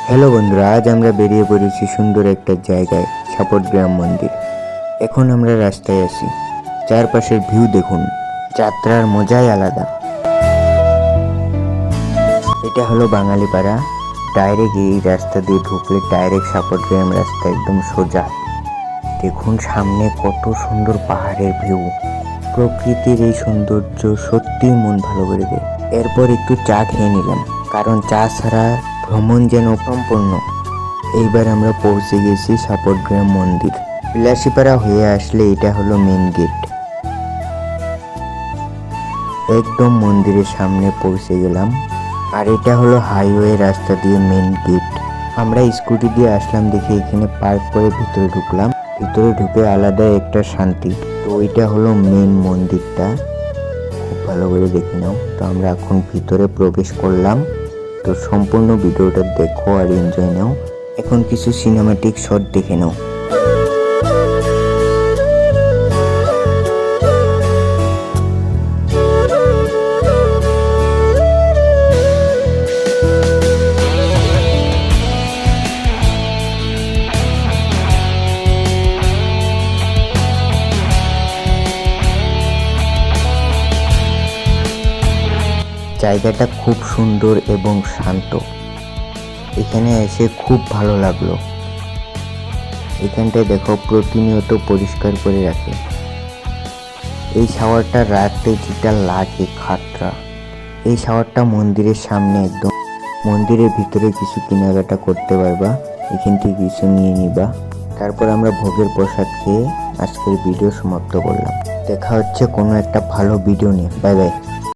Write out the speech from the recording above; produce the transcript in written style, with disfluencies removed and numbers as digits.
Hello বন্ধুরা, আজ আমরা বেরিয়ে পড়েছি সুন্দর একটা জায়গায়, সাপটগ্রাম মন্দির। এখন আমরা রাস্তায় আছি, চারপাশের ভিউ দেখুন, যাত্রার মজাই আলাদা। এটা হলো বাঙালিপাড়া। ডাইরেক্ট এই রাস্তা দিয়ে ঢুকলে ডাইরেক্ট সাপটগ্রাম রাস্তা, একদম সোজা। দেখুন সামনে কত সুন্দর পাহাড়ের ভিউ। প্রকৃতির এই সৌন্দর্য সত্যি মন ভালো করে দেয়। এরপর একটু চা খেয়ে নিলাম, কারণ চা ছাড়া ভ্রমণ যেন অসম্পূর্ণ। এইবার আমরা পৌঁছে গেছি সাপটগ্রাম মন্দির। বিলাসীপাড়া হয়ে আসলে এটা হলো মেন গেট। একদম মন্দিরের সামনে পৌঁছে গেলাম, আর এটা হলো হাইওয়ে রাস্তা দিয়ে মেন গেট। আমরা স্কুটি দিয়ে আসলাম দেখে এখানে পার্ক করে ভিতরে ঢুকলাম। ভিতরে ঢুকে আলাদা একটা শান্তি। তো এটা হলো মেন মন্দিরটা, খুব ভালো করে দেখে নাও। তো আমরা এখন ভিতরে প্রবেশ করলাম। তো সম্পূর্ণ ভিডিওটা দেখো আর এনজয় নাও। এখন কিছু সিনেমাটিক শট দেখে নাও। জায়গাটা খুব সুন্দর এবং শান্ত। এখানে এসে খুব ভালো লাগলো। এখানটায় দেখো প্রতিনিয়ত পরিষ্কার করে রাখে। এই শাওয়ারটা রাতে যেটা লাগে খাটরা। এই শাওয়ারটা মন্দিরের সামনে একদম। মন্দিরের ভিতরে কিছু কেনাকাটা করতে পারবা, এখান থেকে কিছু নিয়ে নিবা। তারপর আমরা ভোগের প্রসাদ খেয়ে আজকের ভিডিও সমাপ্ত করলাম। দেখা হচ্ছে কোনো একটা ভালো ভিডিও নিয়ে। Bye bye.